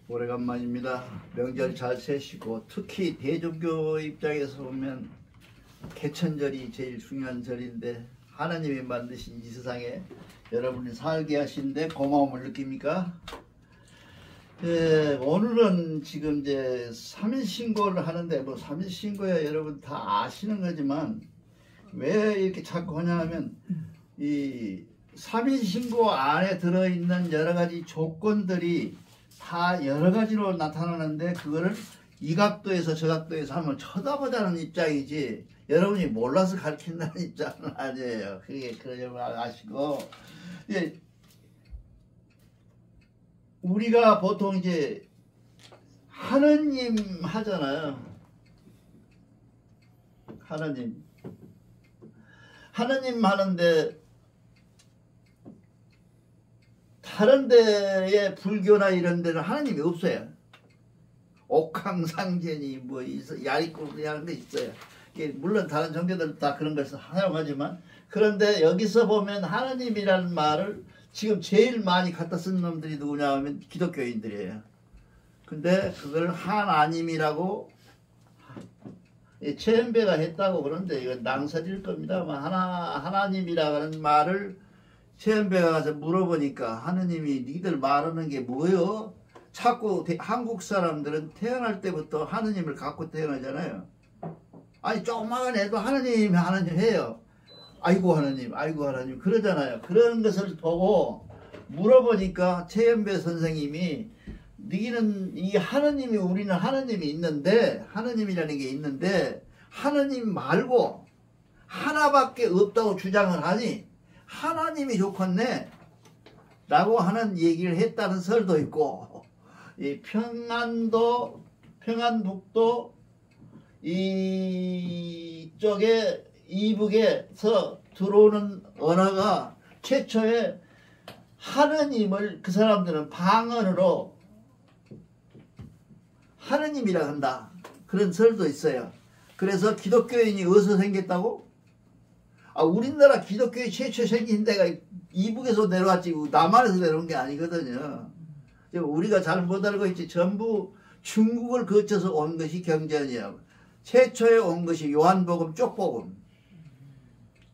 오래간만입니다. 명절 잘 세시고 특히 대종교 입장에서 보면 개천절이 제일 중요한 절인데 하나님이 만드신 이 세상에 여러분이 살게 하신데 고마움을 느낍니까? 오늘은 지금 이제 3일 신고를 하는데 뭐 3일 신고야 여러분 다 아시는 거지만 왜 이렇게 자꾸 하냐면 이 3일 신고 안에 들어있는 여러 가지 조건들이 다 여러 가지로 나타나는데 그거를 이 각도에서 저 각도에서 한번 쳐다보자는 입장이지 여러분이 몰라서 가르친다는 입장은 아니에요. 그게 그러려면 아시고 예, 우리가 보통 이제 하느님 하잖아요. 하느님 하는데 다른 데에 불교나 이런 데는 하나님이 없어요. 옥황상제니 뭐 야리꾸르 하는 데 있어요. 물론 다른 종교들도 다 그런 것을 사용하지만 그런데 여기서 보면 하나님이라는 말을 지금 제일 많이 갖다 쓴 놈들이 누구냐 하면 기독교인들이에요. 근데 그걸 하나님이라고 최현배가 했다고 그러는데 이건 낭설일 겁니다. 하나님이라는 말을 최현배가 가서 물어보니까 하느님이 니들 말하는 게 뭐요? 자꾸 한국 사람들은 태어날 때부터 하느님을 갖고 태어나잖아요. 아니 조그마한 애도 하느님 해요. 아이고 하느님 그러잖아요. 그런 것을 보고 물어보니까 최현배 선생님이 너희는 이 하느님이 우리는 하느님이 있는데 하느님이라는 게 있는데 하느님 말고 하나밖에 없다고 주장을 하니 하나님이 좋겠네 라고 하는 얘기를 했다는 설도 있고 이 평안북도 이쪽에 이북에서 들어오는 언어가 최초에 하느님을 그 사람들은 방언으로 하느님이라 한다. 그런 설도 있어요. 그래서 기독교인이 어디서 생겼다고? 우리나라 기독교의 최초 생긴 데가 이북에서 내려왔지 남한에서 내려온 게 아니거든요. 우리가 잘 못 알고 있지 전부 중국을 거쳐서 온 것이 경전이야. 최초에 온 것이 요한복음 쪽복음.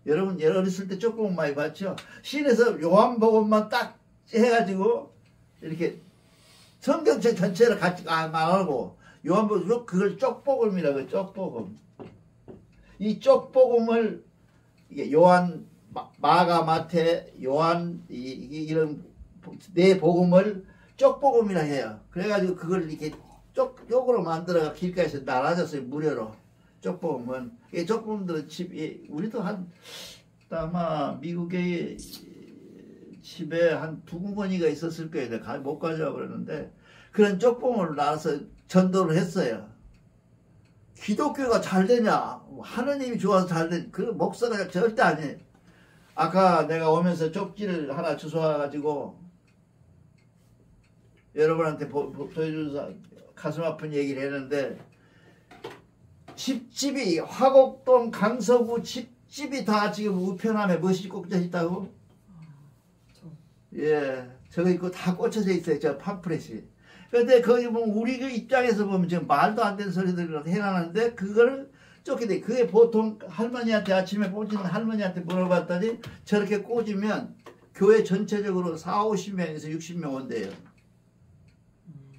여러분 어렸을 때 쪽복음 많이 봤죠? 시내에서 요한복음만 딱 해가지고 이렇게 성경책 전체를 같이 말하고 요한복음 그걸 쪽복음이라고 쪽복음. 이 쪽복음을 이게 요한, 마가, 마태, 요한 이런 네 복음을 쪽복음이라 해요. 그래가지고 그걸 이렇게 쪽으로 만들어가 길가에서 나눠줬어요. 무료로. 쪽복음은. 이 쪽복음들은 우리도 아마 미국의 집에 한 2구머니가 있었을 거예요. 내가 못 가져와 그러는데 그런 쪽복음을 나눠서 전도를 했어요. 기독교가 잘 되냐? 하느님이 좋아서 잘 되냐? 그 목사가 절대 아니에요. 아까 내가 오면서 쪽지를 하나 주워와가지고 여러분한테 보여주면서 가슴 아픈 얘기를 했는데 집집이 화곡동 강서구 집집이 다 지금 우편함에 멋이 꽂혀 있다고? 예, 저거 있고 다 꽂혀져 있어요. 저 팜프렛이. 근데 거기 보면 우리 그 입장에서 보면 지금 말도 안 되는 소리들을 해놨는데 그거를 쫓게 돼. 그게 보통 할머니한테 아침에 꽂히는 할머니한테 물어봤더니 저렇게 꽂으면 교회 전체적으로 40~50명에서 60명 온대요.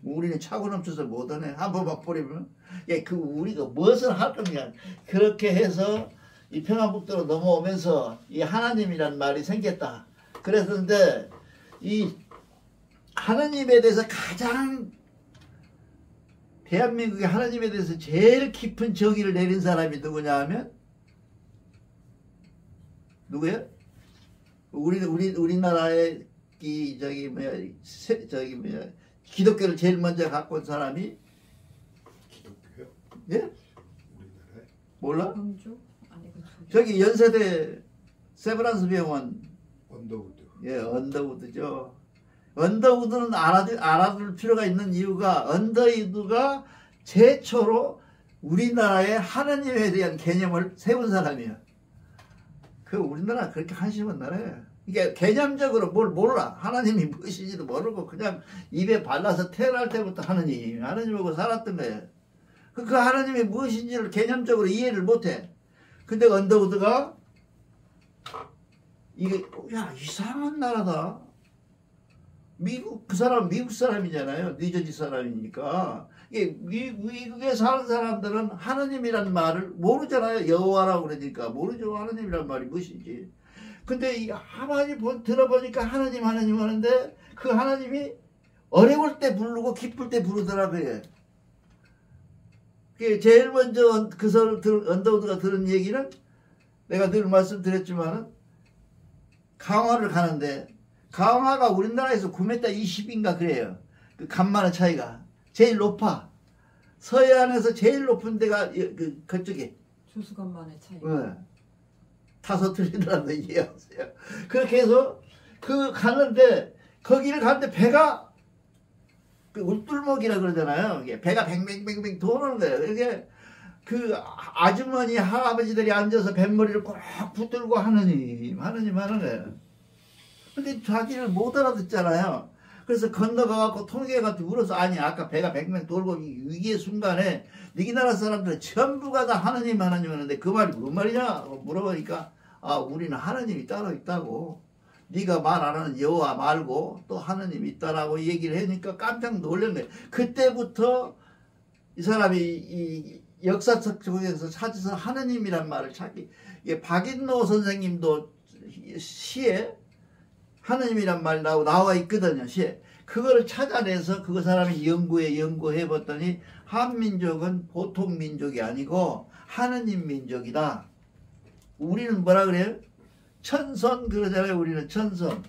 우리는 차고 넘쳐서 못하네. 한 번만 뿌리면. 예, 우리가 무엇을 할 거냐. 그렇게 해서 이 평안북도로 넘어오면서 이 하나님이란 말이 생겼다. 그랬는데 이 하나님에 대해서 가장 대한민국의 하나님에 대해서 제일 깊은 정의를 내린 사람이 누구냐 하면 누구예요? 우리나라의 기독교를 제일 먼저 갖고 온 사람이 기독교요? 예? 우리나라에? 몰라? 광주? 아니고 저기 연세대 세브란스 병원 언더우드. 예, 언더우드죠. 언더우드는 알아둘 필요가 있는 이유가 언더우드가 최초로 우리나라의 하나님에 대한 개념을 세운 사람이에요. 우리나라 그렇게 한심한 나라예요. 이게 개념적으로 뭘 몰라. 하나님이 무엇인지도 모르고 그냥 입에 발라서 태어날 때부터 하나님하고 살았던 거예요. 그 하나님이 무엇인지를 개념적으로 이해를 못해. 근데 언더우드가 이게 야 이상한 나라다. 미국 그 사람 미국 사람이잖아요. 뉴저지 사람이니까 이게 미국에 사는 사람들은 하나님이란 말을 모르잖아요. 여호와라고 그러니까 모르죠. 하나님이란 말이 무엇인지. 근데 이 하나님 들어보니까 하나님 하는데 그 하나님이 어려울 때 부르고 기쁠 때 부르더라고요. 제일 먼저 언더우드가 들은 얘기는 내가 늘 말씀드렸지만은 강화를 가는데 강화가 우리나라에서 9m 20인가 그래요. 그 간만의 차이가 제일 높아. 서해안에서 제일 높은 데가 그쪽에 조수간만의 차이. 네. 타서 틀리더라도 이해하세요. 그렇게 해서 가는데 거기를 가는데 배가 그 울tur목이라 그러잖아요. 이게 배가 뱅뱅뱅뱅 도는 거예요. 이게 그 아주머니 할아버지들이 앉아서 뱃머리를 꼭 붙들고 하느님 하는 거예요. 근데 자기를 못 알아듣잖아요. 그래서 건너가갖고 통역해가지고 물어서 아니 아까 배가 뱅뱅 돌고 위기의 순간에 네 나라 사람들은 전부가 다 하느님 하는데 그 말이 뭔 말이냐 물어보니까 아 우리는 하느님이 따로 있다고. 네가 말 안 하는 여호와 말고 또 하느님이 있다라고 얘기를 하니까 깜짝 놀란 거예요. 그때부터 이 사람이 이 역사책 속에서 찾아서 하느님이란 말을 찾기. 박인노 선생님도 시에 하느님이란 말 나와 있거든요. 시에. 그거를 찾아내서 그 사람이 연구해 봤더니 한민족은 보통 민족이 아니고 하느님 민족이다. 우리는 뭐라 그래요? 천선 그러잖아요. 우리는 천선.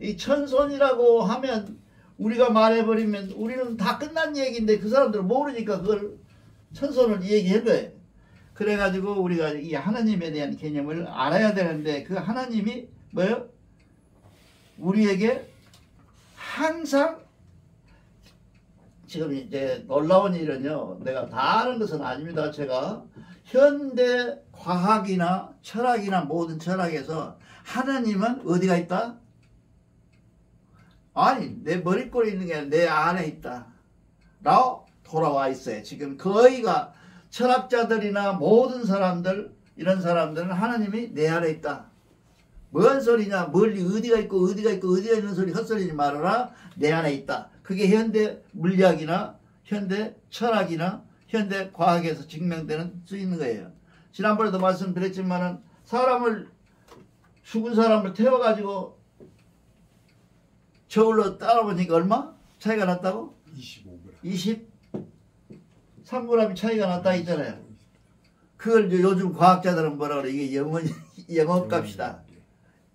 이 천선이라고 하면 우리가 말해버리면 우리는 다 끝난 얘기인데 그 사람들은 모르니까 그걸 천선을 얘기한 거예요. 그래가지고 우리가 이 하나님에 대한 개념을 알아야 되는데 그 하나님이 뭐예요? 우리에게 항상 지금 이제 놀라운 일은요. 내가 다 아는 것은 아닙니다. 제가 현대 과학이나 철학이나 모든 철학에서 하나님은 어디가 있다? 아니 내 머리꼴에 있는 게 아니라 내 안에 있다 라고 돌아와 있어요. 지금 거의가 철학자들이나 모든 사람들 이런 사람들은 하나님이 내 안에 있다. 뭔 소리냐 멀리 어디가 있고 어디가 있는 소리 헛소리지 말아라. 내 안에 있다. 그게 현대 물리학이나 현대 철학이나 현대 과학에서 증명되는 수 있는 거예요. 지난번에도 말씀드렸지만은 죽은 사람을 태워가지고 저울로 따라보니까 얼마? 차이가 났다고? 25g. 23g이 차이가 났다 했잖아요. 그걸 요즘 과학자들은 뭐라 그래? 이게 영혼값이다.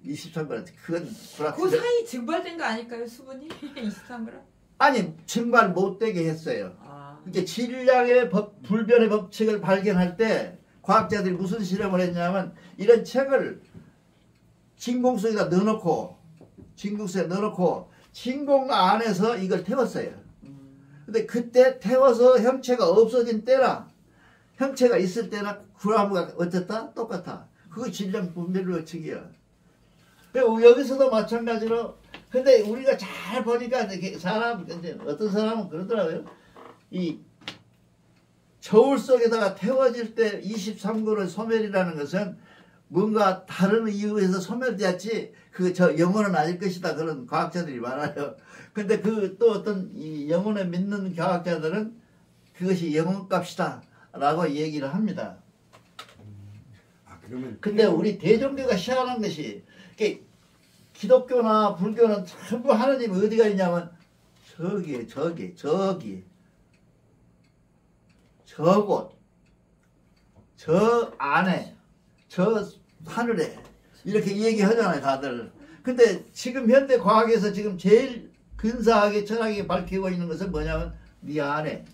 23g. 그건 그 사이 증발된 거 아닐까요? 수분이? 23g? 아니 증발 못되게 했어요. 아. 이게 질량의 불변의 법칙을 발견할 때 과학자들이 무슨 실험을 했냐면 이런 책을 진공속에다 넣어놓고 진공 안에서 이걸 태웠어요. 근데 그때 태워서 형체가 없어진 때나 형체가 있을 때나 구라무가 어쨌다? 똑같아. 그거 질량 분별 법칙이야. 그리고 여기서도 마찬가지로 근데 우리가 잘 보니까 어떤 사람은 그러더라고요. 이 저울 속에다가 태워질 때 23g의 소멸이라는 것은 뭔가 다른 이유에서 소멸되었지 저 영혼은 아닐 것이다. 그런 과학자들이 많아요. 근데 또 어떤 이 영혼에 믿는 과학자들은 그것이 영혼값이다 라고 얘기를 합니다. 근데 우리 대종교가 희한한 것이 기독교나 불교는 전부 하나님이 어디가 있냐면 저기 저곳 저 안에 저 하늘에 이렇게 얘기하잖아요 다들. 근데 지금 현대 과학에서 지금 제일 근사하게 철학이 밝히고 있는 것은 뭐냐면 네 안에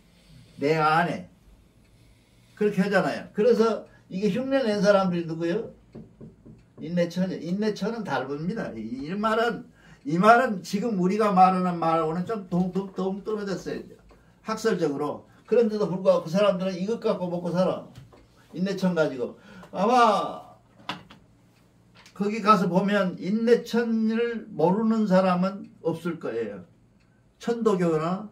내 안에 그렇게 하잖아요. 그래서 이게 흉내 낸 사람들이 누구예요? 인내천은 다릅니다. 이 말은 지금 우리가 말하는 말하고는 좀 동떨어졌어요. 학설적으로. 그런데도 불구하고 그 사람들은 이것 갖고 먹고 살아. 인내천 가지고. 아마 거기 가서 보면 인내천을 모르는 사람은 없을 거예요. 천도교나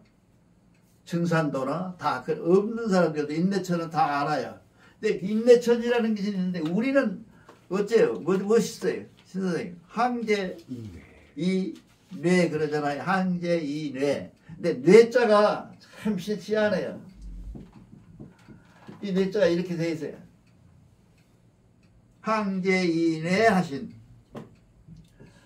증산도나 다 없는 사람들도 인내천은 다 알아요. 근데 인내천이라는 것이 있는데 우리는 어째요? 멋있어요. 신선생님. 항제 이뇌 그러잖아요. 항제 이뇌. 근데 뇌자가 참 희한해요. 이 뇌자가 이렇게 돼 있어요. 항제 이뇌 하신.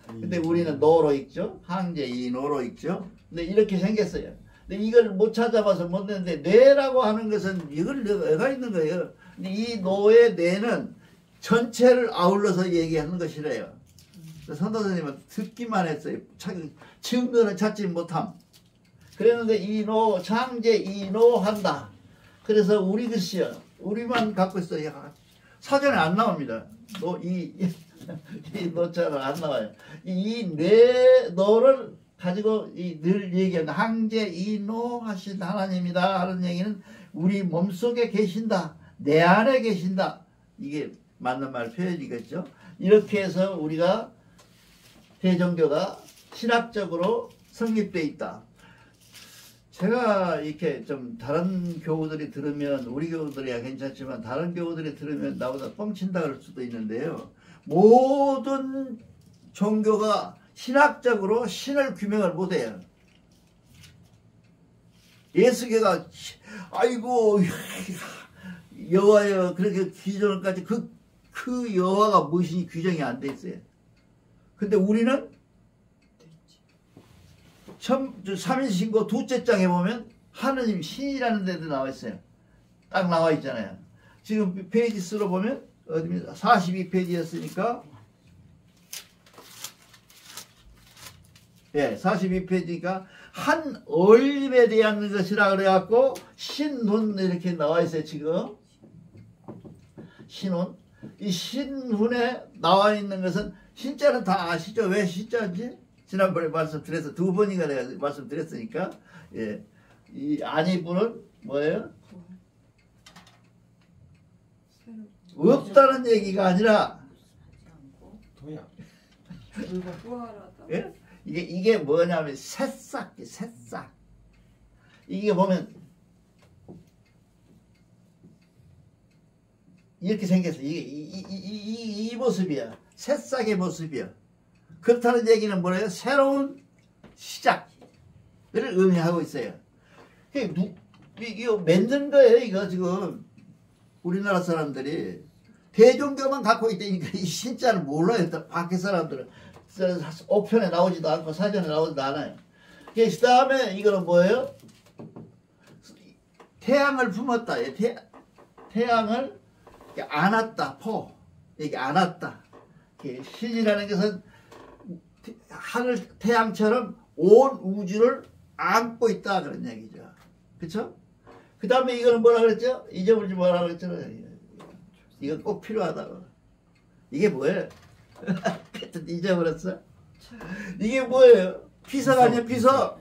근데 우리는 노로 읽죠. 항제 이노로 읽죠. 근데 이렇게 생겼어요. 근데 이걸 못 찾아봐서 못 내는데 뇌라고 하는 것은 이걸 뇌가 있는 거예요. 근데 이 노의 뇌는 전체를 아울러서 얘기하는 것이래요. 선도선생님은 듣기만 했어요. 증거는 찾지 못함. 그랬는데 이노 창제 이노 한다. 그래서 우리 글씨요. 우리만 갖고 있어요. 사전에 안 나옵니다. 이 노자가 안 나와요. 이 노를 가지고 늘 얘기하는 항제 이노 하신 하나님이다 하는 얘기는 우리 몸속에 계신다. 내 안에 계신다. 이게 맞는 말 표현이겠죠. 이렇게 해서 우리가 대종교가 신학적으로 성립되어 있다. 제가 이렇게 좀 다른 교우들이 들으면 우리 교우들이야 괜찮지만 다른 교우들이 들으면 나보다 뻥친다 그럴 수도 있는데요. 모든 종교가 신학적으로 신을 규명을 못해요. 예수교가 아이고 여호와여 그렇게 규정까지 그 여호와가 무엇이 규정이 안 돼 있어요. 근데 우리는 삼인신고 둘째 장에 보면 하느님 신이라는 데도 나와 있어요. 딱 나와 있잖아요. 지금 페이지 수로 보면 어디입니다. 42페이지였으니까 예, 42페이지니까 한 얼림에 대한 것이라 그래갖고 신훈 이렇게 나와 있어요. 지금 신훈 이 신훈에 나와 있는 것은 신자는 다 아시죠? 왜 신자인지 지난번에 말씀드려서 두 번인가 내가 말씀드렸으니까 예, 이 안이분은 뭐예요? 없다는 얘기가 아니라 도약. 예? 이게 뭐냐면 새싹 이게 보면 이렇게 생겼어. 이 모습이야. 새싹의 모습이야. 그렇다는 얘기는 뭐래요? 새로운 시작을 의미하고 있어요. 이거 만든 거예요. 이거 지금 우리나라 사람들이 대종교만 갖고 있다니까 이 신자를 몰라요. 밖에 사람들은 옥편에 나오지도 않고 사전에 나오지도 않아요. 그 다음에 이거는 뭐예요? 태양을 품었다. 태양을 안았다. 이게 안았다. 신이라는 것은 하늘 태양처럼 온 우주를 안고 있다 그런 얘기죠. 그쵸? 그 다음에 이거는 뭐라 그랬죠? 잊어버리지 말라 그랬잖아요. 이건 꼭 필요하다고. 이게 뭐예요? 잊어버렸어? 이게 뭐예요? 비서가 아니에요? 비서.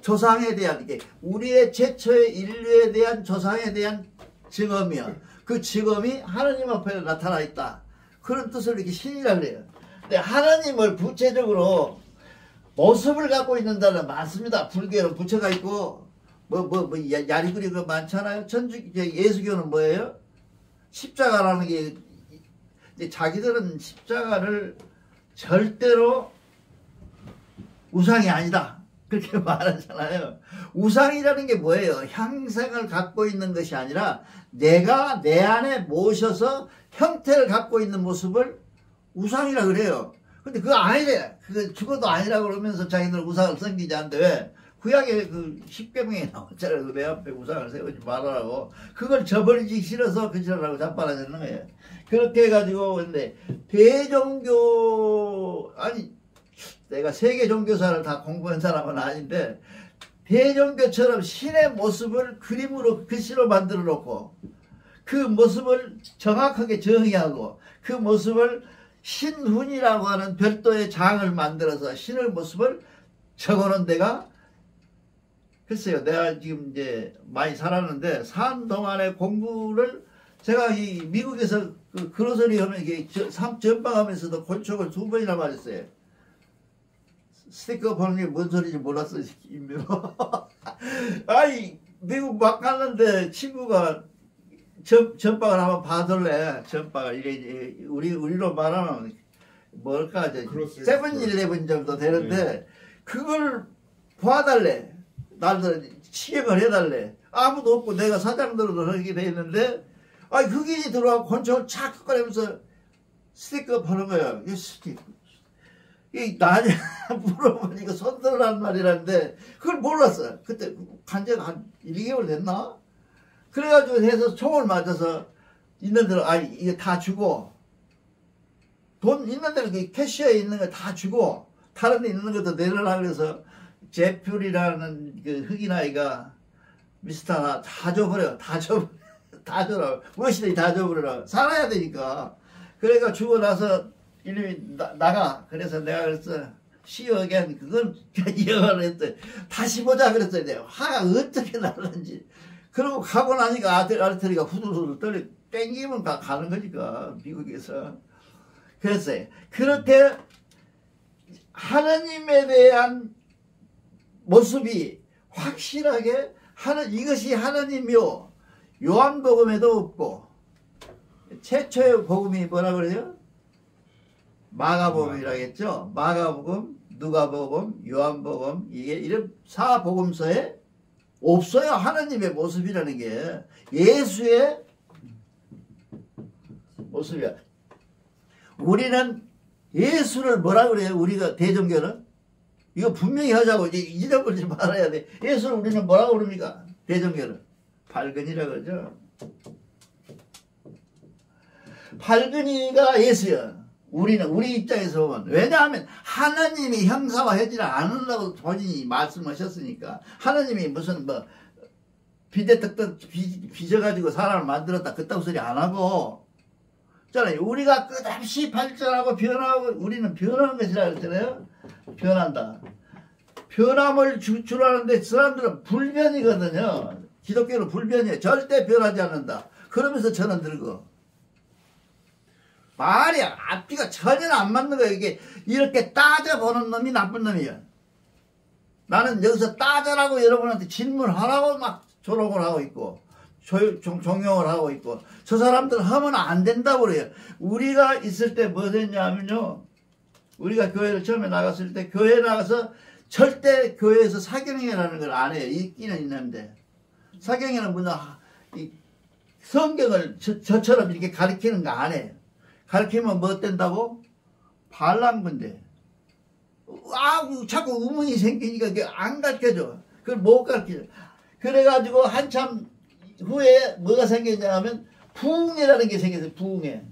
조상에 대한 이게 우리의 최초의 인류에 대한 조상에 대한 증언이야. 그 증언이 하나님 앞에 나타나 있다. 그런 뜻을 이렇게 신이라 그래요. 근데 하나님을 구체적으로 모습을 갖고 있는 데는 많습니다. 불교는 부처가 있고 야리구리가 많잖아요. 예수교는 뭐예요? 십자가라는 게 자기들은 십자가를 절대로 우상이 아니다. 그렇게 말하잖아요. 우상이라는 게 뭐예요? 형상을 갖고 있는 것이 아니라 내가 내 안에 모셔서 형태를 갖고 있는 모습을 우상이라 그래요. 근데 그거 아니래. 그거 죽어도 아니라 그러면서 자기들 우상을 섬기지 않는데 왜? 구약에 그 십계명에 나왔잖아요. 내 앞에 우상을 세우지 말아라고. 그걸 저버리기 싫어서 그 지랄라고 자빠라졌는 거예요. 그렇게 해가지고 근데 대종교 아니 내가 세계 종교사를 다 공부한 사람은 아닌데 대종교처럼 신의 모습을 그림으로 글씨로 만들어 놓고 그 모습을 정확하게 정의하고 그 모습을 신훈이라고 하는 별도의 장을 만들어서 신의 모습을 적어놓은 데가 글쎄요. 내가 지금 이제 많이 살았는데 산 동안의 공부를 제가 이 미국에서 그런 소리 하면 이게 전방하면서도 권총을 2번이나 맞았어요. 스티커 보는 게 뭔 소리인지 몰랐어, 임묘. 아이, 미국 막 갔는데 친구가 전방을 한번 봐둘래. 전방을. 이게, 우리로 말하면, 뭘까, 세븐일레븐 정도 되는데, 네. 그걸 봐달래. 나를 시행을 해달래. 아무도 없고 내가 사장들도 하게 돼 있는데, 흑인이 들어와서 권총을 착 꺼내면서 스티커 보는 거야. 이 스티커. 나한테 물어보니까 손들어라는 말이라는데 그걸 몰랐어. 그때 간지가 한 1~2개월 됐나? 그래가지고 해서 총을 맞아서 있는 대로 이게 다 주고 돈 있는 대로 캐시어에 있는 거 다 주고 다른 데 있는 것도 내려라 그래서 제퓨리라는 그 흑인 아이가 미스터나 다 줘버려. 다 줘라. 무엇이든 다 줘버려라. 살아야 되니까. 그러니까 주고 나서 이놈이 나가. 그래서 내가 그랬어. See you again. 그건 이해를 했더니 다시 보자 그랬어야 돼요. 화가 어떻게 나는지. 그러고 가고 나니까 아르테리가 후들후들 떨려 땡기면 가는 거니까 미국에서. 그랬어요. 그렇게 하나님에 대한 모습이 확실하게 이것이 하나님이요. 요한복음에도 없고 최초의 복음이 뭐라 그래요? 마가복음이라겠죠. 마가복음, 누가복음, 요한복음 이게 이런 4복음서에 없어요. 하나님의 모습이라는 게 예수의 모습이야. 우리는 예수를 뭐라 그래요? 우리가 대종교는 이거 분명히 하자고 잊어버리지 말아야 돼. 예수를 우리는 뭐라고 그럽니까? 대종교는 발근이라 그러죠. 발근이가 예수야. 우리 입장에서 보면. 왜냐하면 하나님이 형상화하지 않으려고 본인이 말씀하셨으니까. 하나님이 무슨 비대떡떡 빚어가지고 사람을 만들었다 그딴 소리 안 하고. 있잖아요. 우리가 끝없이 발전하고 변하고 우리는 변하는 것이라 그랬잖아요. 변한다. 변함을 주라는데 사람들은 불변이거든요. 기독교는 불변이에요. 절대 변하지 않는다. 그러면서 저는 들고. 말이 앞뒤가 전혀 안 맞는 거예요. 이게 이렇게 따져보는 놈이 나쁜 놈이에요. 나는 여기서 따져라고 여러분한테 질문하라고 막 조롱을 하고 있고 종용을 하고 있고 저 사람들 하면 안 된다고 그래요. 우리가 있을 때 뭐 됐냐면요. 우리가 교회를 처음에 나갔을 때 교회에 나가서 절대 교회에서 사경행이라는 걸 안 해요. 있기는 있는데 사경행은 뭐냐 성경을 저처럼 이렇게 가르치는 거 안 해요. 가르치면 뭐 된다고? 반란군데. 자꾸 의문이 생기니까 안 가르쳐줘. 그걸 못 가르쳐줘. 그래가지고 한참 후에 뭐가 생겼냐 하면 부흥회라는 게 생겼어요. 부흥회.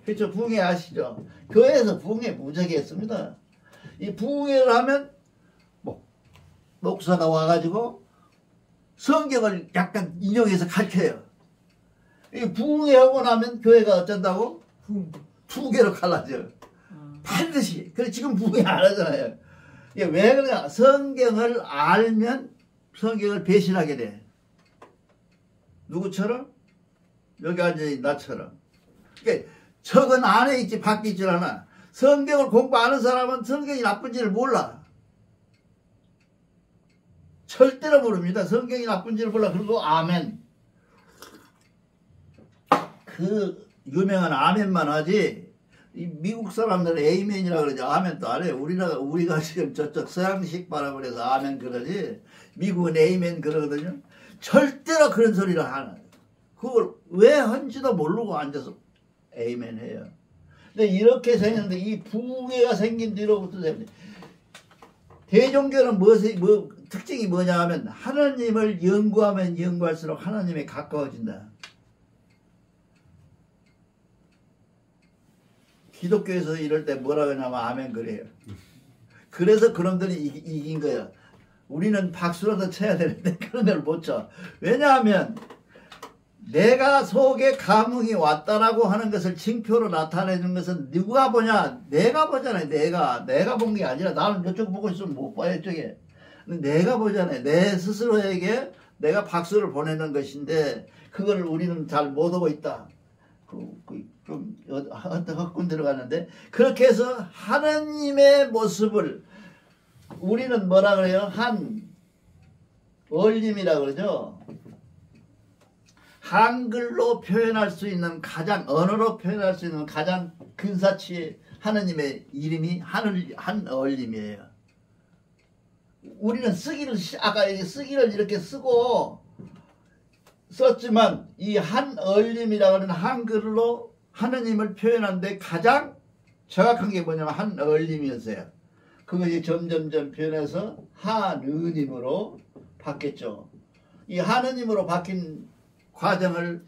그렇죠. 부흥회 아시죠? 교회에서 부흥회 무지하게 했습니다. 이 부흥회를 하면 목사가 와가지고 성경을 약간 인용해서 가르쳐요. 이 부흥회하고 나면 교회가 어쩐다고? 두 개로 갈라져요. 반드시. 그래 지금 부흥회 안 하잖아요. 이게 왜 그러냐? 성경을 알면 성경을 배신하게 돼. 누구처럼? 여기 앉아있는 나처럼. 그러니까 적은 안에 있지 밖에 있질 않아. 성경을 공부 안 하는 사람은 성경이 나쁜지를 몰라. 절대로 모릅니다. 성경이 나쁜지를 몰라. 그리고 아멘. 그 유명한 아멘만 하지. 이 미국 사람들은 에이멘이라 그러지 아멘도 안 해요. 우리가 지금 저쪽 서양식 발음을 해서 아멘 그러지. 미국은 에이멘 그러거든요. 절대로 그런 소리를 안 해요. 그걸 왜 한지도 모르고 앉아서 에이멘 해요. 근데 이렇게 생겼는데 이 부흥회가 생긴 뒤로부터 대종교는 특징이 뭐냐 하면 하나님을 연구하면 연구할수록 하나님에 가까워진다. 기독교에서 이럴 때 뭐라고 하냐면 아멘 그래요. 그래서 그놈들이 이긴 거야. 우리는 박수라도 쳐야 되는데 그런 데를 못 쳐. 왜냐하면 내가 속에 감흥이 왔다라고 하는 것을 징표로 나타내는 것은 누가 보냐? 내가 보잖아요. 내가 본 게 아니라 나는 이쪽 보고 있으면 못 봐요. 이쪽에. 내가 보잖아요. 내 스스로에게 내가 박수를 보내는 것인데 그걸 우리는 잘 못 하고 있다. 좀 헛군 들어가는데 그렇게 해서 하느님의 모습을 우리는 뭐라 그래요? 한 얼림이라 그러죠. 한글로 표현할 수 있는 가장 언어로 표현할 수 있는 가장 근사치 하느님의 이름이 한얼림이에요. 우리는 아까 쓰기를 이렇게 쓰고 썼지만 이 한얼림이라고 하는 한글로 하느님을 표현하는데 가장 정확한 게 뭐냐면 한얼림이었어요. 그것이 점점점 변해서 하느님으로 바뀌었죠. 이 하느님으로 바뀐 과정을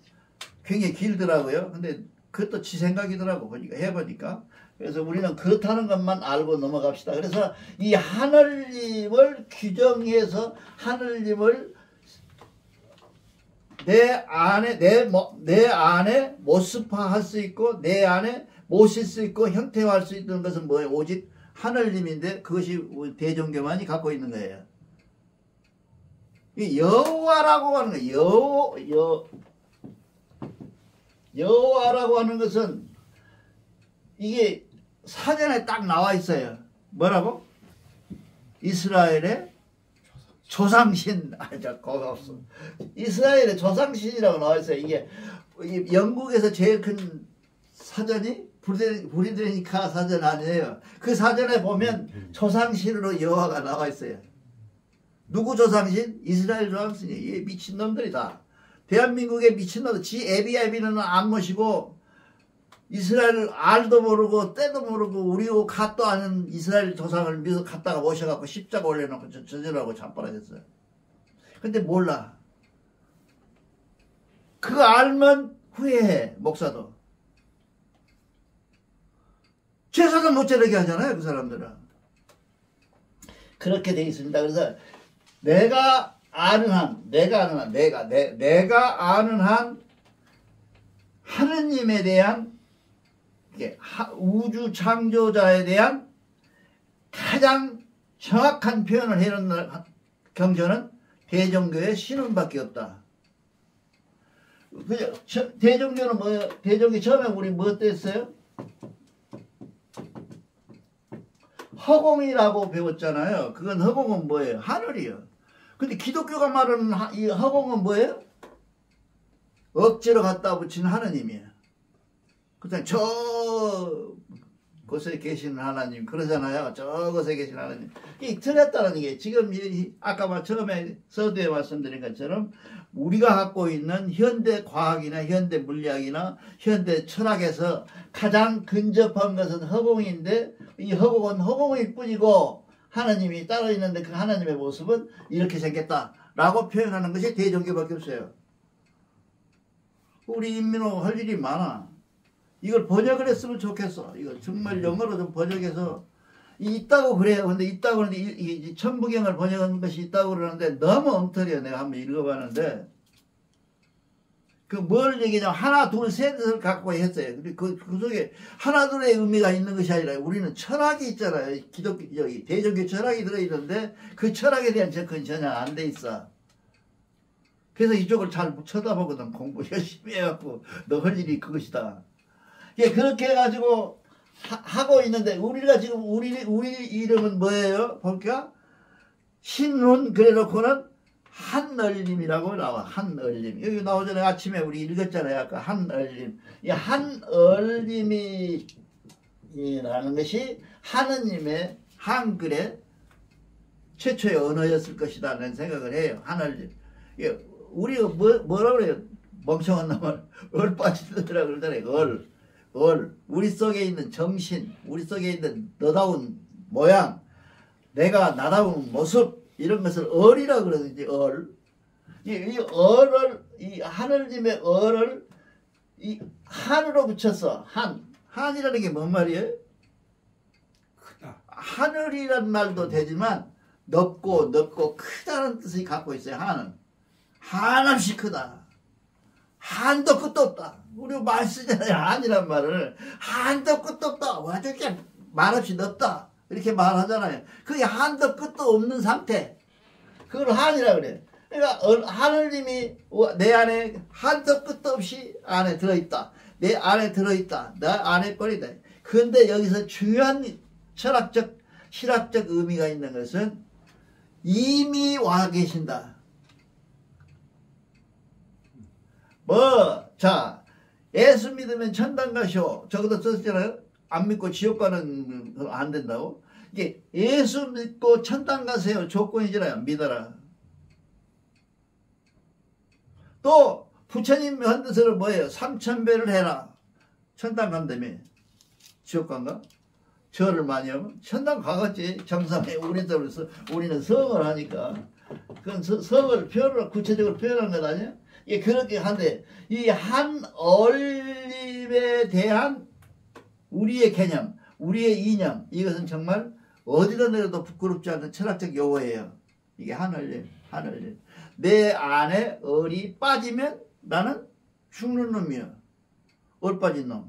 굉장히 길더라고요. 근데 그것도 지 생각이더라고 보니까 해보니까. 그래서 우리는 그렇다는 것만 알고 넘어갑시다. 그래서 이 하느님을 규정해서 하느님을 내 안에 모습화할 수 있고 내 안에 모실 수 있고 형태화할 수 있는 것은 뭐예요? 오직 하느님인데 그것이 대종교만이 갖고 있는 거예요. 여호와라고 하는 거예요. 여호와라고 하는 것은 이게 사전에 딱 나와 있어요. 뭐라고? 이스라엘의 조상신. 거기 없어. 이스라엘의 조상신이라고 나와 있어요. 이게 영국에서 제일 큰 사전이 브리드니카 사전 아니에요. 그 사전에 보면 조상신으로 여호와가 나와 있어요. 누구 조상신? 이스라엘 조상신이. 이 미친놈들이다. 대한민국의 미친놈들. 지 애비는 안 모시고 이스라엘 알도 모르고 때도 모르고 우리고 갓도 아는 이스라엘 조상을 믿어 갖다가 모셔갖고 십자가 올려놓고 저절하고 자빠라졌어요. 근데 몰라. 그거 알면 후회해. 목사도. 제사도 못 지르게 하잖아요. 그 사람들은. 그렇게 돼 있습니다. 그래서 내가 아는 한 하느님에 대한 우주 창조자에 대한 가장 정확한 표현을 해놓는 경전은 대종교의 신론밖에 없다. 대종교는 뭐예요? 대종교 처음에 우리 뭐 했어요? 허공이라고 배웠잖아요. 그건 허공은 뭐예요? 하늘이요. 근데 기독교가 말하는 이 허공은 뭐예요? 억지로 갖다 붙인 하느님이에요. 그냥 저 곳에 계시는 하나님 그러잖아요. 저곳에 계신 하나님. 이 틀렸다는 게 지금 아까 처음에 서두에 말씀드린 것처럼 우리가 갖고 있는 현대 과학이나 현대 물리학이나 현대 철학에서 가장 근접한 것은 허공인데 이 허공은 허공일 뿐이고 하나님이 따로 있는데 그 하나님의 모습은 이렇게 생겼다라고 표현하는 것이 대종교밖에 없어요. 우리 인민호 할 일이 많아. 이걸 번역을 했으면 좋겠어. 이거 정말 영어로 좀 번역해서 있다고 그래요. 근데 있다고 하는데 이 천부경을 번역한 것이 있다고 그러는데 너무 엉터리야. 내가 한번 읽어봤는데 그 뭘 얘기냐면 하나 둘 셋을 갖고 했어요. 근데 그 속에 하나 둘의 의미가 있는 것이 아니라 우리는 철학이 있잖아요. 여기 대종교 철학이 들어있는데 그 철학에 대한 접근이 전혀 안 돼 있어. 그래서 이쪽을 잘 쳐다보거든. 공부 열심히 해갖고 너 할 일이 그것이다. 예, 그렇게 해가지고 하고 있는데 우리가 지금 우리 이름은 뭐예요? 볼까? 신운 그래놓고는 한얼림이라고 나와. 한얼림. 여기 나오잖아요. 아침에 우리 읽었잖아요. 아까 한얼림. 이 한얼림이라는 것이 하느님의 한글의 최초의 언어였을 것이다 라는 생각을 해요. 한얼림. 예, 우리가 뭐라 그래요? 멍청한 놈을 얼빠지더라 그러잖아요. 우리 속에 있는 정신, 우리 속에 있는 너다운 모양, 내가 나다운 모습, 이런 것을 얼이라 그러든지 이 하늘님의 얼을 이 한으로 붙여서 한이라는 게 뭔 말이에요? 크다. 하늘이란 말도 되지만 넓고 크다는 뜻이 갖고 있어요. 한은 한없이 크다. 한도 끝도 없다. 우리 말 쓰잖아요. 한이란 말을 한도 끝도 없다. 완전 그냥 말없이 넓다. 이렇게 말하잖아요. 그게 한도 끝도 없는 상태. 그걸 한이라 그래. 그러니까 하느님이 내 안에 한도 끝도 없이 안에 들어있다. 내 안에 들어있다. 내 안에 뿌리다. 그런데 여기서 중요한 철학적, 실학적 의미가 있는 것은 이미 와 계신다. 자, 예수 믿으면 천당 가시오. 저것도 썼잖아요. 안 믿고 지옥 가는 안 된다고. 이게 예수 믿고 천당 가세요. 조건이잖아요. 믿어라. 또 부처님 한 뜻으로 뭐예요? 3000배를 해라. 천당 간다며. 지옥 간가? 절을 많이 하면 천당 가겠지. 정상에 우리는 성을 하니까. 그건 성을 구체적으로 표현한 것 아니야? 예, 그렇게 한데 이 한 얼림에 대한 우리의 개념, 우리의 이념, 이것은 정말 어디다 내려도 부끄럽지 않은 철학적 용어예요. 이게 한 얼림, 한 얼림. 내 안에 얼이 빠지면 나는 죽는 놈이야. 얼 빠진 놈.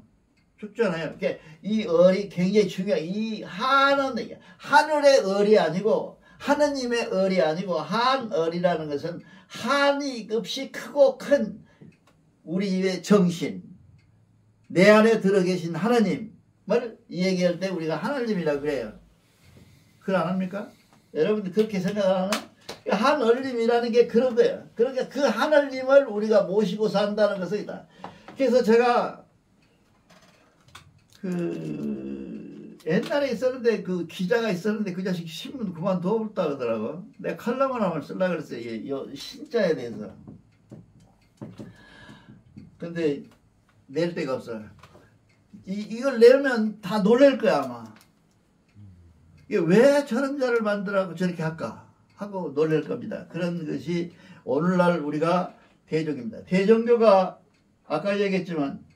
죽잖아요. 그러니까 이 얼이 굉장히 중요해요. 이 하늘의 얼이 아니고 하느님의 얼이 아니고 한 얼이라는 것은 한이 없이 크고 큰 우리의 정신, 내 안에 들어 계신 하나님을 얘기할 때 우리가 하나님이라고 그래요. 그걸 안 합니까? 여러분들 그렇게 생각하나? 한 얼림이라는 게 그런 거예요. 그러니까 그 하나님을 우리가 모시고 산다는 것이다. 그래서 제가 옛날에 있었는데 그 기자가 있었는데 그 자식 신문 그만둬버렸다 그러더라고. 내가 칼럼을 한번 쓰려고 그랬어요. 신자에 대해서. 근데 낼 데가 없어. 이걸 내면 다 놀랄 거야 아마. 이게 왜 저런 자를 만들라고 저렇게 할까 하고 놀랄 겁니다. 그런 것이 오늘날 우리가 대종입니다. 대종교가 아까 얘기했지만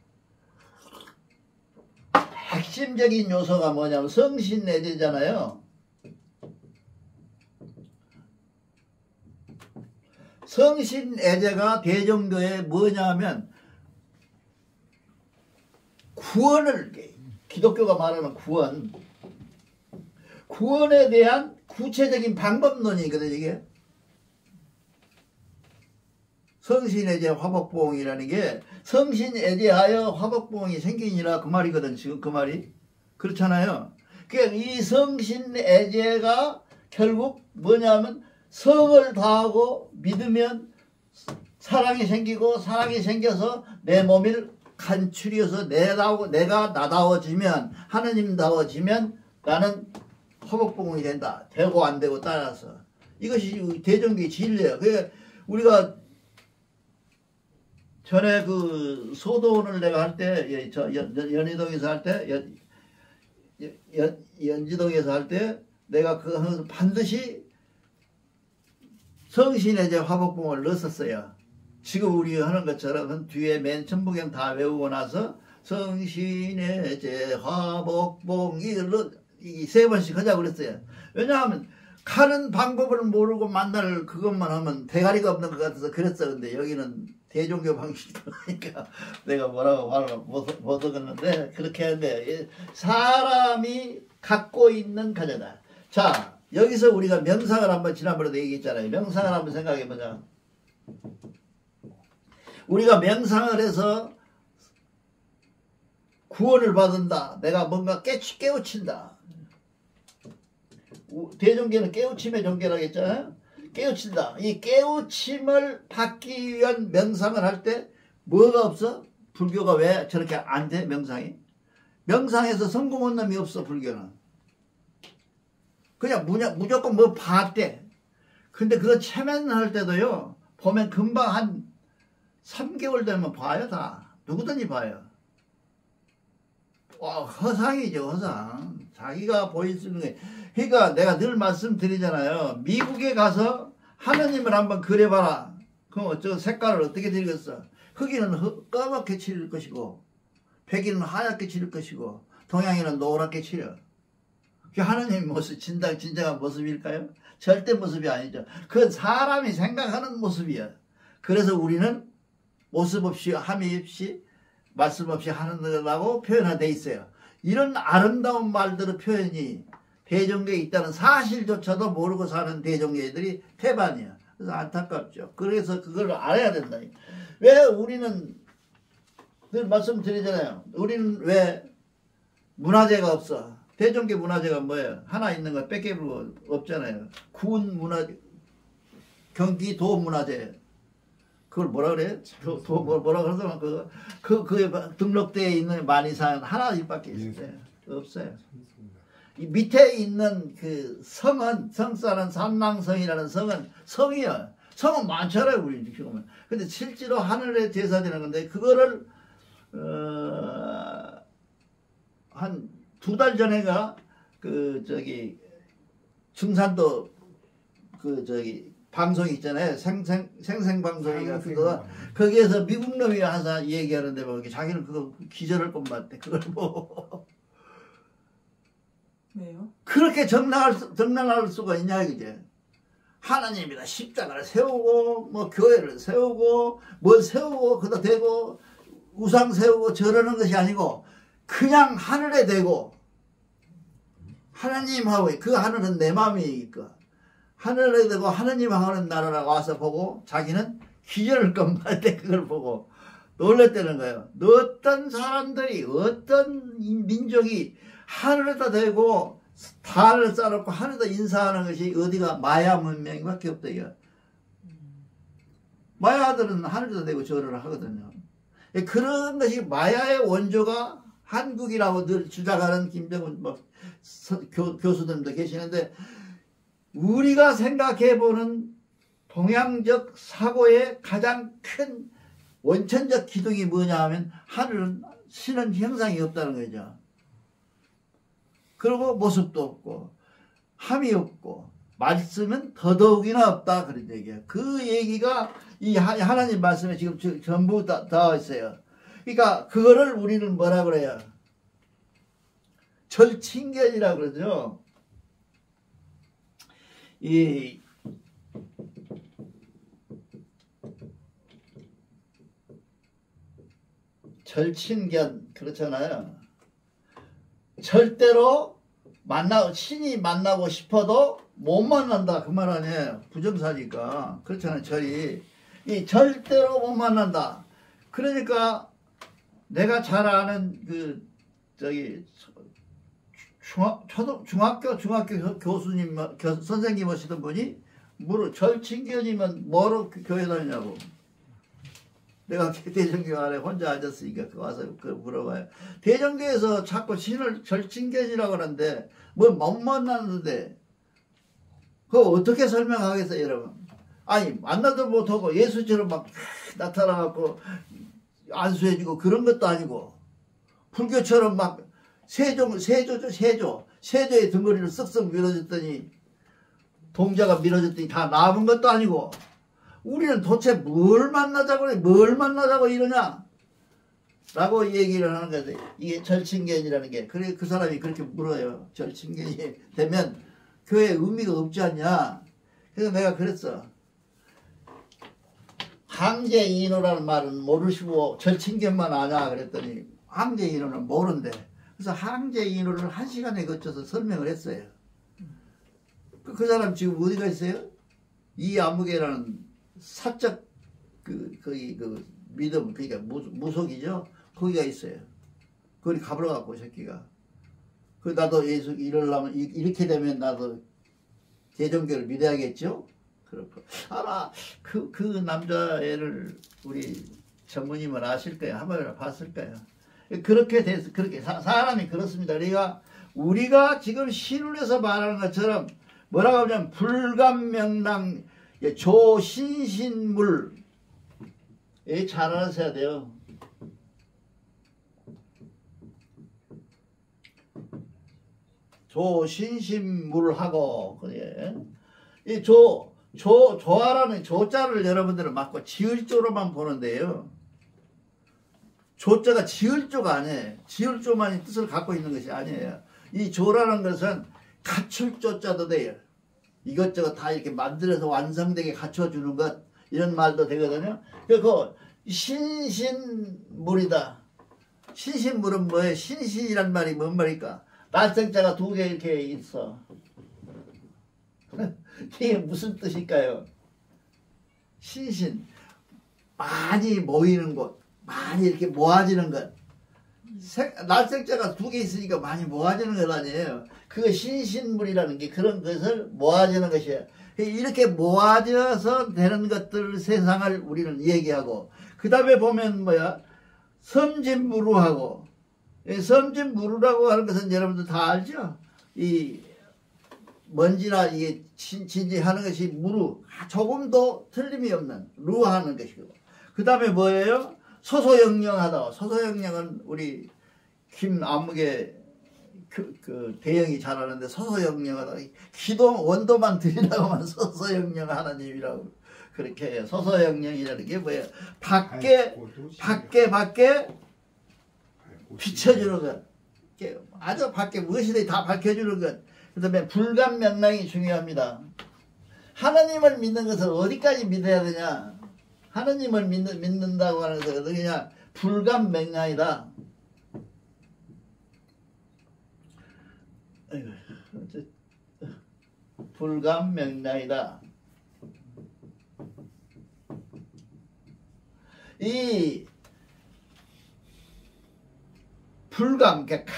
핵심적인 요소가 뭐냐면 성신내재잖아요. 성신내재가 대종교에 뭐냐면 구원을, 기독교가 말하는 구원에 대한 구체적인 방법론이거든 이게. 성신애재 화복봉이라는 게 성신애재하여 화복봉이 생기니라 그 말이거든. 지금 그 말이 그렇잖아요. 그러니까 이 성신애재가 결국 뭐냐면 성을 다하고 믿으면 사랑이 생기고 사랑이 생겨서 내 몸을 간추려서 내가 나다워지면 하느님다워지면 나는 화복봉이 된다. 되고 안 되고 따라서 이것이 대종교의 진리예요. 그러니까 우리가 전에 그 소도원을 내가 할 때, 연희동에서 할 때, 연지동에서 할 때, 내가 그거 반드시 성신애재 화복봉을 넣었었어요. 지금 우리 하는 것처럼 뒤에 맨 천부경 다 외우고 나서 성신애재 화복봉 이 세 번씩 하자고 그랬어요. 왜냐하면 가는 방법을 모르고 만날 그것만 하면 대가리가 없는 것 같아서 그랬어. 근데 여기는 대종교 방식이다 보니까 내가 뭐라고 말을 못 하겠는데 그렇게 하는데 사람이 갖고 있는 가져다. 자, 여기서 우리가 명상을 한번 지난번에도 얘기했잖아요. 명상을 한번 생각해보자. 우리가 명상을 해서 구원을 받는다. 내가 뭔가 깨우친다. 대종교는 깨우침의 종교라고 했잖아요. 깨우친다. 이 깨우침을 받기 위한 명상을 할 때 뭐가 없어? 불교가 왜 저렇게 안 돼? 명상이? 명상에서 성공한 놈이 없어. 불교는. 그냥 무조건 뭐 봤대. 근데 그거 체면할 때도요. 보면 금방 한 3개월 되면 봐요. 다. 누구든지 봐요. 허상이죠. 허상. 자기가 보일 수 있는 게. 그러니까 내가 늘 말씀드리잖아요. 미국에 가서 하느님을 한번 그려봐라. 그럼 저 색깔을 어떻게 드리겠어? 흑인은 까맣게 칠할 것이고 백인은 하얗게 칠할 것이고 동양인은 노랗게 칠해. 그게 하느님 모습, 진정한 모습일까요? 절대 모습이 아니죠. 그건 사람이 생각하는 모습이야. 그래서 우리는 모습 없이 함이 없이 말씀 없이 하는 거라고 표현돼 있어요. 이런 아름다운 말들의 표현이 대종교에 있다는 사실조차도 모르고 사는 대종교애들이 태반이야. 그래서 안타깝죠. 그래서 그걸 알아야 된다. 왜 우리는 늘 말씀드리잖아요. 우리는 왜 문화재가 없어? 대종교 문화재가 뭐예요? 하나 있는 거 뺏겨 불고 없잖아요. 군 문화재, 경기도 문화재. 그걸 뭐라 그래요? 뭐라 그러더만 그게 등록되어 있는 만이산 하나밖에 있어요. 없어요. 이 밑에 있는 그 성은 성사는 삼랑성이라는 성은 성이야. 성은 많잖아요, 우리 지금은. 근데 실제로 하늘에 제사되는 건데 그거를 한 2달 전에가 중산도 방송이 있잖아요. 생생방송이가 그거 거기에서 미국 놈이 항상 얘기하는데 뭐 자기는 그거 기절할 것만 같대. 그걸 보고 왜요? 그렇게 정당할 수가 있냐 이제. 하나님이다 십자가를 세우고 뭐 교회를 세우고 뭘 세우고 그다 대고 우상 세우고 저러는 것이 아니고 그냥 하늘에 대고 하나님하고 그 하늘은 내 마음이니까 하늘에 대고 하나님하고는 나라라고 와서 보고 자기는 기절할 것만 때 그걸 보고 놀랬다는 거예요. 어떤 사람들이 어떤 민족이 하늘에다 대고 달을 쌓아놓고 하늘에다 인사하는 것이 어디가 마야 문명밖에 없다 이거. 마야들은 하늘에다 대고 절을 하거든요. 그런 것이 마야의 원조가 한국이라고 늘 주장하는 김정은 교수들도 계시는데 우리가 생각해보는 동양적 사고의 가장 큰 원천적 기둥이 뭐냐 하면 하늘은 신은 형상이 없다는 거죠. 그리고 모습도 없고 함이 없고 말씀은 더더욱이나 없다 그런 얘기예요. 그 얘기가 이 하나님 말씀에 지금 전부 다 있어요. 그러니까 그거를 우리는 뭐라 그래요? 절친견이라고 그러죠. 이 절친견 그렇잖아요. 절대로 신이 만나고 싶어도 못 만난다 그 말 아니에요. 부정사니까 그렇잖아요. 절이 이 절대로 못 만난다. 그러니까 내가 잘 아는 중학교 교수님 선생님 하시던 분이 절친견이면 뭐로 교회 다니냐고. 내가 대전교 안에 혼자 앉았으니까 와서 물어봐요. 대전교에서 자꾸 신을 절친견이라고 하는데 뭘 못 만났는데 그거 어떻게 설명하겠어요 여러분. 아니 만나도 못하고 예수처럼 막 나타나갖고 안수해주고 그런 것도 아니고 불교처럼 막 세조의 등거리를 쓱쓱 밀어줬더니 동자가 밀어줬더니 다 남은 것도 아니고 우리는 도대체 뭘 만나자고 이러냐 라고 얘기를 하는 거지. 이게 절친견이라는 게. 그래 그 사람이 그렇게 물어요. 절친견이 되면 교회에 의미가 없지 않냐. 그래서 내가 그랬어. 항제인호라는 말은 모르시고 절친견만 아냐 그랬더니 항제인호는 모른대. 그래서 항제인호를 1시간에 거쳐서 설명을 했어요. 그 사람 지금 어디가 있어요? 이 암흑이라는 사적 믿음 그러니까 무속이죠. 거기가 있어요. 거기 가보러 갖고 새끼가. 나도 예수 이러려면 이렇게 되면 나도 대종교를 믿어야겠죠. 그렇고 아마 그 남자애를 우리 전무님은 아실 거예요. 한 번이나 봤을 거예요. 그렇게 돼서 그렇게 사람이 그렇습니다. 우리가 지금 신론에서 말하는 것처럼 뭐라고 하면 불감명랑 조신신물 잘 알아서야 돼요. 조신신물하고 그래. 이 조아라는 조자를 여러분들은 맞고 지을조로만 보는데요. 조자가 지을조가 아니에요. 지을조만이 뜻을 갖고 있는 것이 아니에요. 이 조라는 것은 갖출 조자도 돼요. 이것저것 다 이렇게 만들어서 완성되게 갖춰주는 것 이런 말도 되거든요. 그리고 신신물이다. 신신물은 뭐예요? 신신이란 말이 뭔 말일까? 날성자가 2개 이렇게 있어. 이게 무슨 뜻일까요? 신신 많이 모이는 곳 많이 이렇게 모아지는 것. 날색자가 두 개 있으니까 많이 모아지는 것 아니에요. 그거 신신물이라는 게 그런 것을 모아지는 것이에요. 이렇게 모아져서 되는 것들 세상을 우리는 얘기하고, 그 다음에 보면 뭐야? 섬진무루하고, 섬진무루라고 하는 것은 여러분들 다 알죠? 이 먼지나 이게 진지하는 것이 무루, 조금도 틀림이 없는 루하는 것이고, 그 다음에 뭐예요? 소소영령하다. 소소영령은 우리 김안무개 그 대영이 잘 아는데, 소소영령하다. 기도 원도만 드리라고만 소소영령 하나님이라고 그렇게 해요. 소소영령이라는 게 뭐예요? 밖에 비춰주는 것. 아주 밖에 무엇이든 다 밝혀주는 것. 그 다음에 불감명랑이 중요합니다. 하나님을 믿는 것을 어디까지 믿어야 되냐? 하나님을 믿는다고 하는 것은 어디냐? 불감명랑이다. 불감명랑이다. 이 불감, 그러니까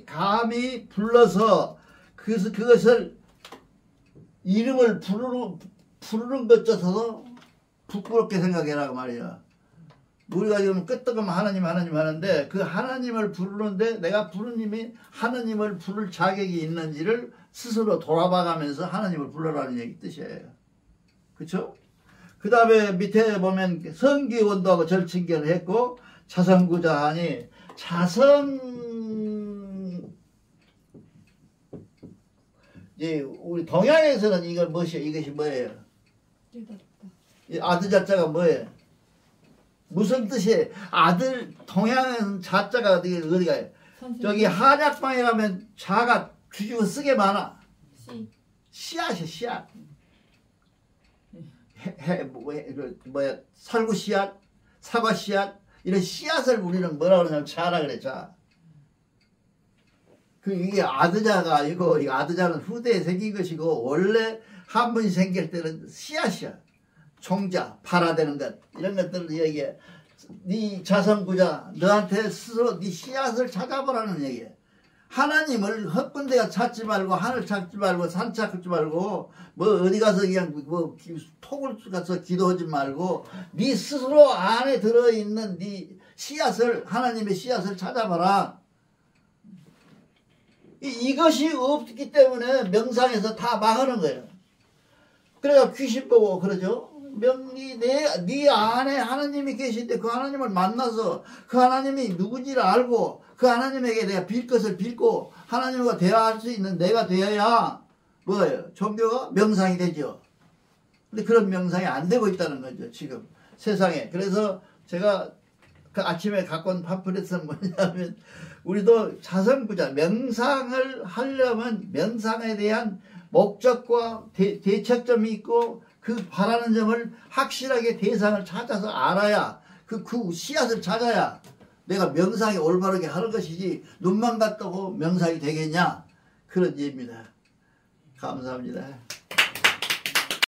감히 불러서 그것을 이름을 부르는 것조차도 부끄럽게 생각해라 그 말이야. 우리가 지금 끄떡하면 하나님 하는데, 그 하나님을 부르는데 내가 부르는 님이 하나님을 부를 자격이 있는지를 스스로 돌아봐가면서 하나님을 불러라는 얘기 뜻이에요. 그쵸? 그 다음에 밑에 보면 성기원도하고 절친견을 했고, 자성구자하니, 이제 우리 동양에서는 이것이 뭐예요? 이 아들 자자가 뭐예요? 무슨 뜻이에요? 아들, 동양은 자자가 어디 가요? 저기 한약방에 가면 자가 뒤집어 쓰게 많아. 씨앗이야, 씨앗. 살구 씨앗, 사과 씨앗, 이런 씨앗을 우리는 뭐라 그러냐면 자라 그래, 자. 이게 아드자가 아니고, 이 아드자는 후대에 생긴 것이고, 원래 한 번이 생길 때는 씨앗이야. 종자, 발화되는 것, 이런 것들을 얘기해. 네 자성구자, 너한테 스스로 네 씨앗을 찾아보라는 얘기해. 하나님을 헛군데가 찾지 말고, 하늘 찾지 말고, 산 찾지 말고, 뭐 어디 가서 그냥 뭐 톡을 가서 기도하지 말고, 네 스스로 안에 들어있는 네 씨앗을, 하나님의 씨앗을 찾아봐라. 이것이 없기 때문에 명상에서 다 망하는 거예요. 그래가 귀신 보고 그러죠. 네 안에 하나님이 계신데 그 하나님을 만나서 그 하나님이 누군지를 알고 그 하나님에게 내가 빌 것을 빌고 하나님과 대화할 수 있는 내가 되어야 뭐예요? 종교가 명상이 되죠. 근데 그런 명상이 안 되고 있다는 거죠, 지금 세상에. 그래서 제가 그 아침에 갖고 온 팜플렛은 뭐냐면, 우리도 자성구자, 명상을 하려면 명상에 대한 목적과 대책점이 있고, 그 바라는 점을 확실하게 대상을 찾아서 알아야, 그 씨앗을 찾아야 내가 명상이 올바르게 하는 것이지, 눈만 갔다고 명상이 되겠냐? 그런 얘기입니다. 감사합니다.